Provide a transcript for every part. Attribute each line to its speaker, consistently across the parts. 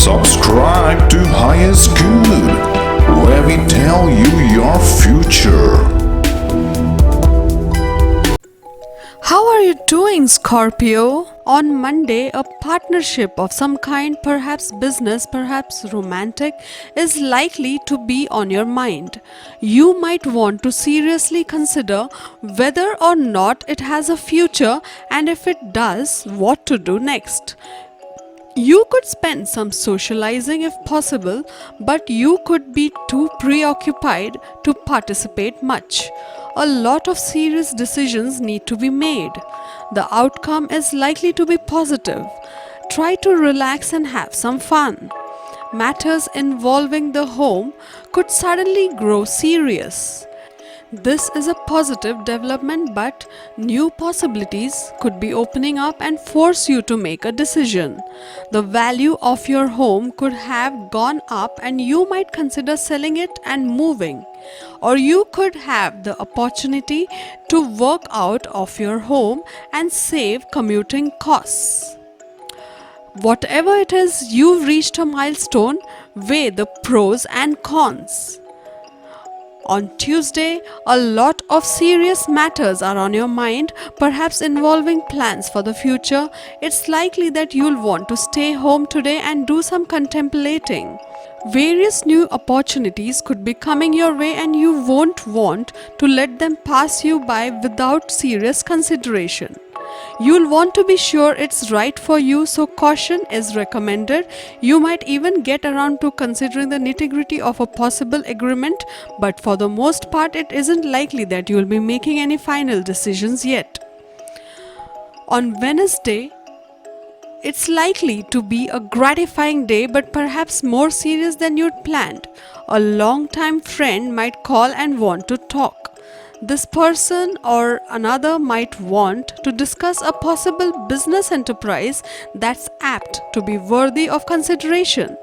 Speaker 1: Subscribe to Highest Good, where we tell you your future.
Speaker 2: How are you doing, Scorpio? On Monday, a partnership of some kind, perhaps business, perhaps romantic, is likely to be on your mind. You might want to seriously consider whether or not it has a future, and if it does, what to do next. You could spend some socializing if possible, but you could be too preoccupied to participate much. A lot of serious decisions need to be made. The outcome is likely to be positive. Try to relax and have some fun. Matters involving the home could suddenly grow serious. This is a positive development, but new possibilities could be opening up and force you to make a decision. The value of your home could have gone up and you might consider selling it and moving. Or you could have the opportunity to work out of your home and save commuting costs. Whatever it is, you've reached a milestone. Weigh the pros and cons. On Tuesday, a lot of serious matters are on your mind, perhaps involving plans for the future. It's likely that you'll want to stay home today and do some contemplating. Various new opportunities could be coming your way and you won't want to let them pass you by without serious consideration. You'll want to be sure it's right for you, so caution is recommended. You might even get around to considering the nitty-gritty of a possible agreement, but for the most part it isn't likely that you'll be making any final decisions yet. On Wednesday, it's likely to be a gratifying day, but perhaps more serious than you'd planned. A long-time friend might call and want to talk. This person or another might want to discuss a possible business enterprise that's apt to be worthy of consideration.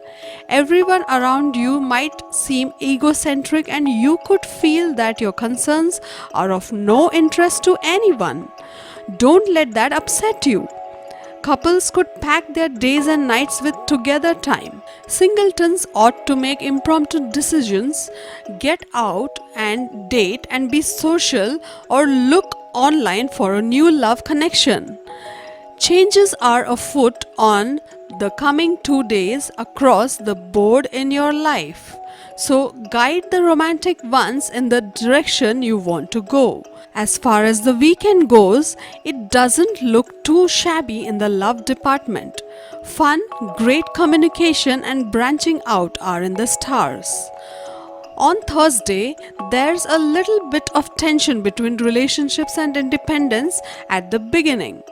Speaker 2: Everyone around you might seem egocentric and you could feel that your concerns are of no interest to anyone. Don't let that upset you. Couples could pack their days and nights with together time. Singletons ought to make impromptu decisions, get out and date and be social, or look online for a new love connection. Changes are afoot on the coming 2 days across the board in your life. So guide the romantic ones in the direction you want to go. As far as the weekend goes, it doesn't look too shabby in the love department. Fun, great communication and branching out are in the stars. On Thursday, there's a little bit of tension between relationships and independence at the beginning.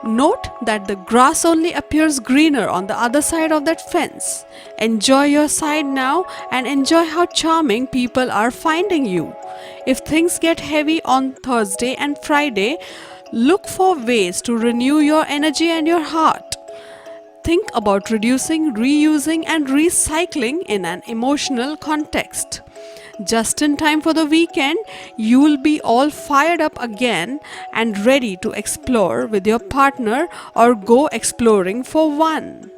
Speaker 2: Note that the grass only appears greener on the other side of that fence. Enjoy your side now and enjoy how charming people are finding you. If things get heavy on Thursday and Friday, look for ways to renew your energy and your heart. Think about reducing, reusing and recycling in an emotional context. Just in time for the weekend, you'll be all fired up again and ready to explore with your partner or go exploring for one.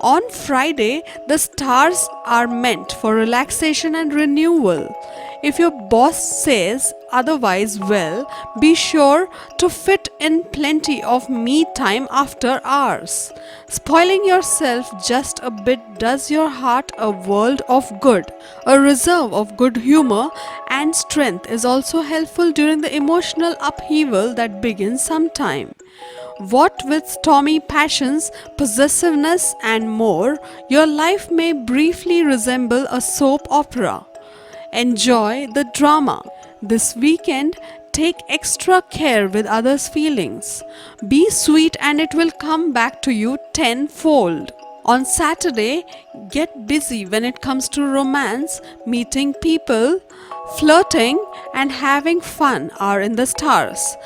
Speaker 2: On Friday, the stars are meant for relaxation and renewal. If your boss says otherwise, well, be sure to fit in plenty of me time after hours. Spoiling yourself just a bit does your heart a world of good. A reserve of good humor and strength is also helpful during the emotional upheaval that begins sometime. What with stormy passions, possessiveness and more, your life may briefly resemble a soap opera. Enjoy the drama. This weekend, take extra care with others' feelings. Be sweet and it will come back to you tenfold. On Saturday, get busy when it comes to romance, meeting people, flirting and having fun are in the stars.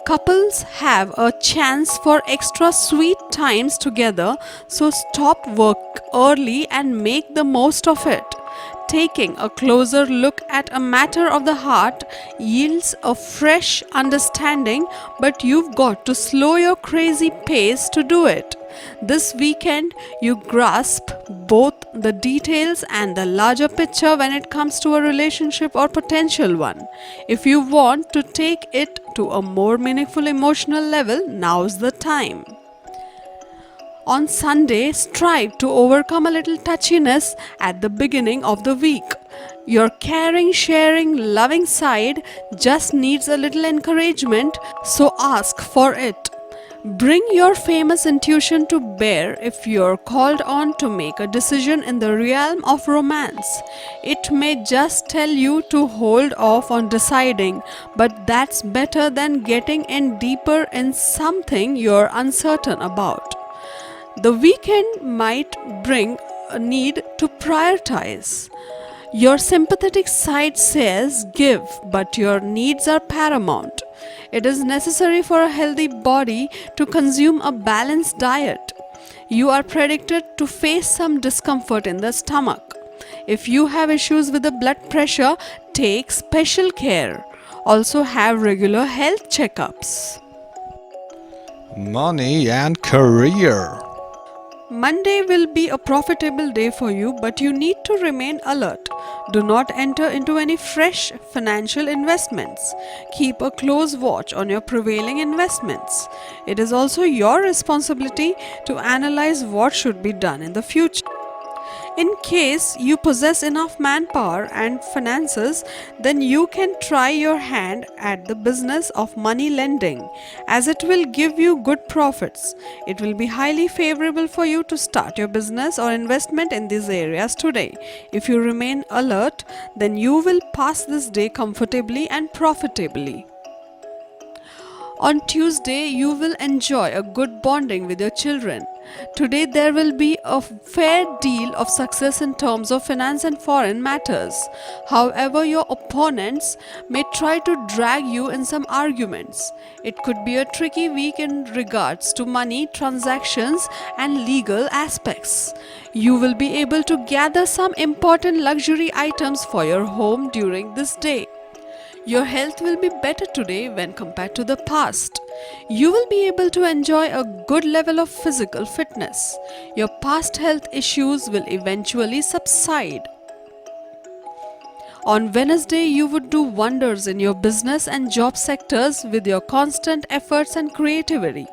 Speaker 2: Couples have a chance for extra sweet times together, so stop work early and make the most of it. Taking a closer look at a matter of the heart yields a fresh understanding, but you've got to slow your crazy pace to do it. This weekend, you grasp both the details and the larger picture when it comes to a relationship or potential one. If you want to take it to a more meaningful emotional level, now's the time. On Sunday, strive to overcome a little touchiness at the beginning of the week. Your caring, sharing, loving side just needs a little encouragement, so ask for it. Bring your famous intuition to bear if you're called on to make a decision in the realm of romance. It may just tell you to hold off on deciding, but that's better than getting in deeper in something you're uncertain about. The weekend might bring a need to prioritize. Your sympathetic side says give, but your needs are paramount. It is necessary for a healthy body to consume a balanced diet. You are predicted to face some discomfort in the stomach. If you have issues with the blood pressure, take special care. Also, have regular health checkups.
Speaker 3: Money and career.
Speaker 2: Monday will be a profitable day for you, but you need to remain alert. Do not enter into any fresh financial investments. Keep a close watch on your prevailing investments. It is also your responsibility to analyze what should be done in the future. In case you possess enough manpower and finances, then you can try your hand at the business of money lending, as it will give you good profits. It will be highly favorable for you to start your business or investment in these areas today. If you remain alert, then you will pass this day comfortably and profitably. On Tuesday, you will enjoy a good bonding with your children. Today, there will be a fair deal of success in terms of finance and foreign matters. However, your opponents may try to drag you in some arguments. It could be a tricky week in regards to money, transactions, and legal aspects. You will be able to gather some important luxury items for your home during this day. Your health will be better today when compared to the past. You will be able to enjoy a good level of physical fitness. Your past health issues will eventually subside. On Wednesday, you would do wonders in your business and job sectors with your constant efforts and creativity.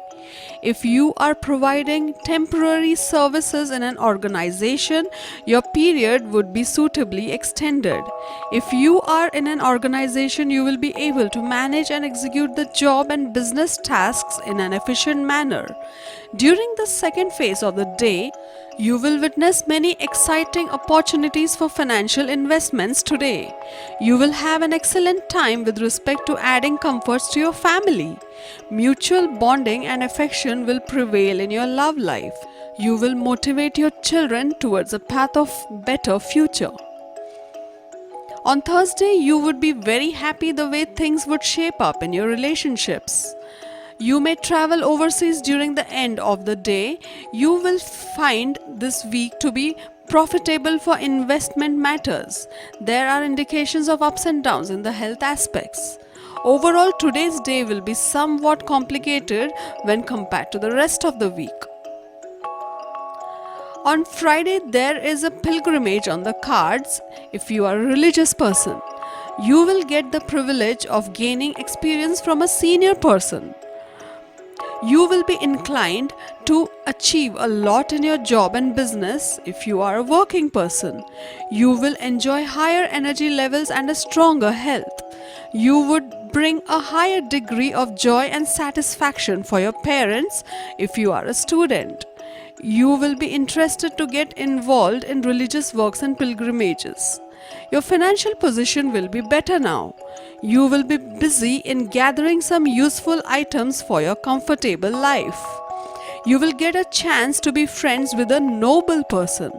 Speaker 2: If you are providing temporary services in an organization, your period would be suitably extended. If you are in an organization, you will be able to manage and execute the job and business tasks in an efficient manner. During the second phase of the day, you will witness many exciting opportunities for financial investments today. You will have an excellent time with respect to adding comforts to your family. Mutual bonding and affection will prevail in your love life. You will motivate your children towards a path of better future. On Thursday, you would be very happy the way things would shape up in your relationships. You may travel overseas during the end of the day. You will find this week to be profitable for investment matters. There are indications of ups and downs in the health aspects. Overall, today's day will be somewhat complicated when compared to the rest of the week. On Friday, there is a pilgrimage on the cards if you are a religious person. You will get the privilege of gaining experience from a senior person. You will be inclined to achieve a lot in your job and business if you are a working person. You will enjoy higher energy levels and a stronger health. You would bring a higher degree of joy and satisfaction for your parents if you are a student. You will be interested to get involved in religious works and pilgrimages. Your financial position will be better now. You will be busy in gathering some useful items for your comfortable life. You will get a chance to be friends with a noble person.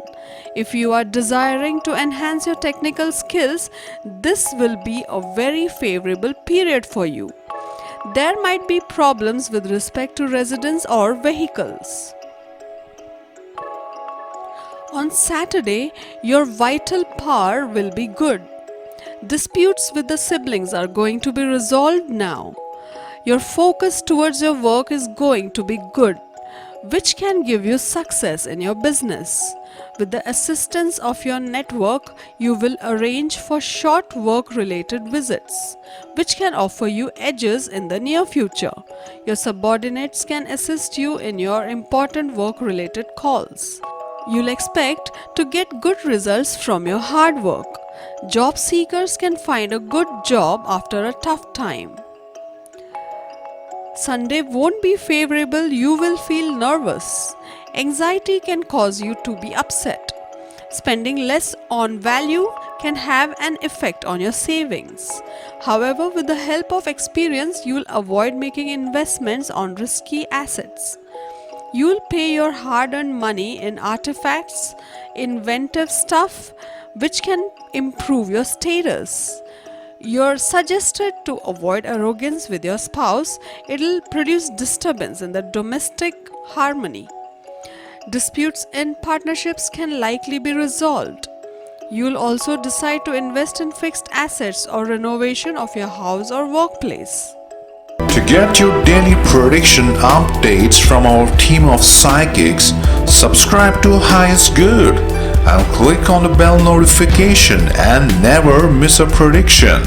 Speaker 2: If you are desiring to enhance your technical skills, this will be a very favorable period for you. There might be problems with respect to residence or vehicles. On Saturday, your vital power will be good. Disputes with the siblings are going to be resolved now. Your focus towards your work is going to be good, which can give you success in your business. With the assistance of your network, you will arrange for short work-related visits, which can offer you edges in the near future. Your subordinates can assist you in your important work-related calls. You'll expect to get good results from your hard work. Job seekers can find a good job after a tough time. Sunday won't be favorable, you will feel nervous. Anxiety can cause you to be upset. Spending less on value can have an effect on your savings. However, with the help of experience, you'll avoid making investments on risky assets. You'll pay your hard-earned money in artifacts, inventive stuff, which can improve your status. You're suggested to avoid arrogance with your spouse. It'll produce disturbance in the domestic harmony. Disputes in partnerships can likely be resolved. You'll also decide to invest in fixed assets or renovation of your house or workplace.
Speaker 1: To get your daily prediction updates from our team of psychics, subscribe to Highest Good and click on the bell notification and never miss a prediction.